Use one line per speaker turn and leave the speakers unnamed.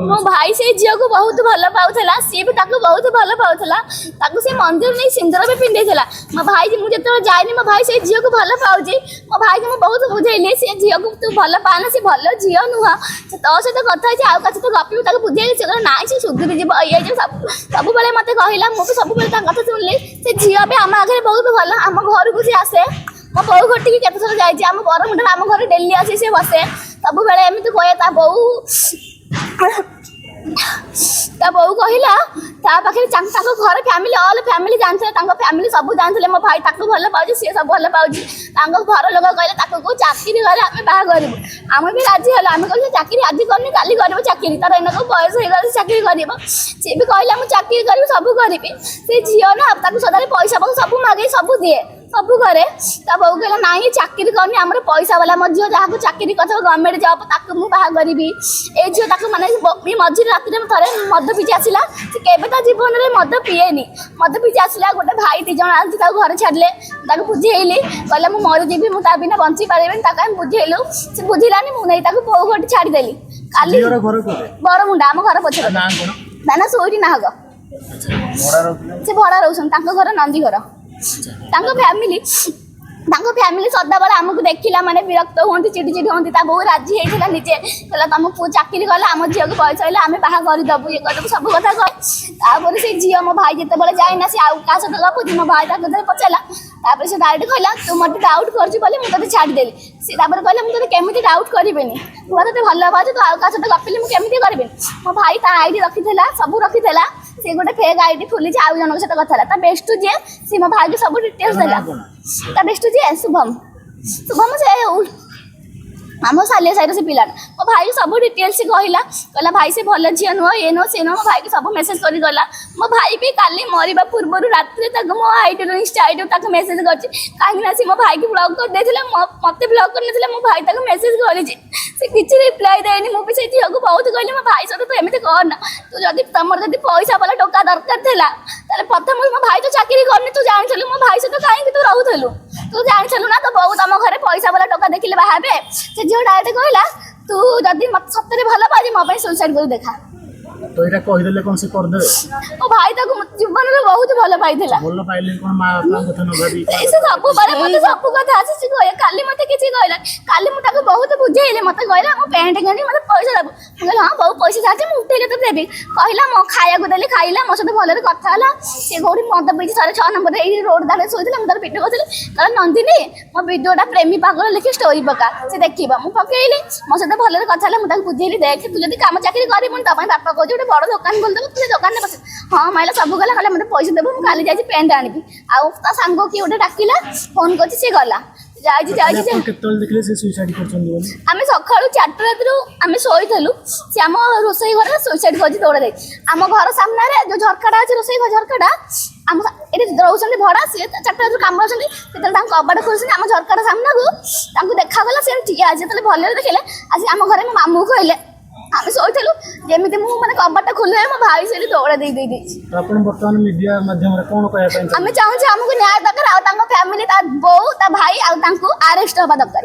मो भाई से झील को बहुत भल पाला सी भी बहुत भल पाला से मंदिर नहीं सिंदूर भी पिंधेला मो भाई मुझे जाए मो भाई से झील को भल पाऊँगी मो भाई को बहुत बुझेली से झील को तू भल पाना सी भल झील नुह तो सहित कथा आउ का सहित गपी बुझेली से ना सी सुधरी जी ये सब मत कहला मुझे सब कथा शुणिली से झील भी आम आगे बहुत भल आम घर को सी आसे मो बो घटी के थर जाइए बरमुंडा आम घर डेली आसी से बसे सब बेले एमती कहे बो बो कहला पाखे घर फैमिली ऑल फैमिली जानते फैमिली सब जानते मो भाई भल पाऊँ सी सब भल पाऊँ घर लोग कहले चाकरी गले आम बाहा करूँ आम भी राजी है आम कह चाकरी आज करनी काली कर चाकरी तार एना बयस हो चाकरी कर सी भी कहला मुझे चाकरी करी सब करी से झील ना सदा पैसा सब मागे सब दिए सब करे बो कहला ना चाकरी करनी आम पैसा वाला मो झील जहाँ चाकरी कर गवर्नमेंट जॉब ताक मुझे करी ए झील मैंने मझे रात थे मद पिजी आसला के जीवन में मद पीएनि मद पिजी आसला गोटे भाई 2 जन आस घर छाड़े बुझेली कहला मुझे मरीजी मुझे बिना बंची पारे बुझेलु से बुझलानी मुझे बो गोटे छाड़देली काली बरमुंडा आम घर पछे ना सोरी नाहग से भड़ा रोशन घर नंदी घर फैमिली सदा बेला आमको देखला माने विरक्त होती चिड़ी चिड़ी होती बो राजी होता निजे कहला तुम पु चाकरी कला आम झील को पैसा है आम बाहा करदेबू ये करदेबू सब कथा कह से झील मो भाई जिते जाए ना सी आउ क्या सहित गपुची मो भाई पचारा से डायरेक्ट कहला तू मत डाउट कर मुझे छाड़देली सी कहला मुझे केमी डाउट करें मुझे भल पाच तो आउ क्या सहित गपिली मुझे करें मो भाई आईडी रखी सब रखीला से गोटे फेक आईडी खोली आउ जन सहित कथा बेस्ट जी सी मो भाई को सब डिटेल्स देला बेस्ट जी शुभम शुभम से आम सालिया साइड से पिला मो भाई सब डिटेल्स कहला कहला भाई से भल झील नुह ये नुह से नुह मो भाई को सब मेसेज कर गला मो भाई भी काली मरवा पूर्व रात मो आईडी इंस्टा आईडी मेसेज कर मो भाई की ब्लॉक कर देथिले मत ब्लॉक कर मो भाई मेसेज कर किसी रिप्लाई देनी मुझे से झील को बहुत कहली मो भाई सहित तू एमती करना तू जब तुम जब पैसा वाला टोका दरकार था प्रथम मो भाई तो चाकरी करनी तू जानी मो भाई सहित कहीं तू रोलु तू जानी ना तो बहुत आम घर पैसा वाला टोका देखिले बाहे से झील डायरेक्ट कहला तू जदि मत सतरे भल पाजी मो सुसाइड कर देखा
तो एटा कहि देले कोन से कर दे
ओ भाई तक जीवन में बहुत भल पाइथिला
भल पाइले कोन मां अपना कथा न भाबी
ऐसे सब बारे मते सब कथा आसी कहया काली मते किछि कहला काली मु ताको बहुत बुझेइले मते कहला मो पैंट गनी मते पैसा देबो कहला हां बहुत पैसा जाचे मु उठेले तो देबी कहला मो खाया को देली खाइला मो सते भलरे कथा हला से गोडी मते बीच 6.5 नंबर ए रोड दाले सोइथिला मु तार पिट करथिले कहला नंदिनी मो वीडियोटा प्रेमी पागल लिखि स्टोरी पका से देखिबा मु पकेइली मो सते भलरे कथा हला मु ताको बुझेइली देख तू जदी काम चाकरी करिबुन त बापा को गोटे बड़ दुकान बोल देबो तू दुकान में बस हाँ माइला सब गला कहला मते पैसा देबो मु काली जाई पेंट आनिबी आ ता सांगो की ओटे डाकिला फोन करछि से गला जाई
केतल देखले से सुसाइड करछन बोली
आमे सखाळु 4 रात आमे सोइथलु से आम रोसई घर सुसाइड करछि दौड़ दे आम घर सामने रे जो झरकाटा अछि रोसई घर झरकाटा आम एटे रहउछन भड़ा से 4 रात काम रहउछन तेतल तां कबाड़ खोलछन आम झरकाटा सामने को तांको देखा गला से ठीक आज तले भले देखले आज आम घरे मो मामू कहले आम सोचलु जेमिति मु माने कबाटा खोले मो भाई से दौड़ा दे दे
अपन वर्तमान मीडिया माध्यम रे कोन कहया पई
आमे चाहू जे हमको न्याय दरकार आ तांको फैमिली ता बो ता भाई आ तांको अरेस्ट होबा दरकार।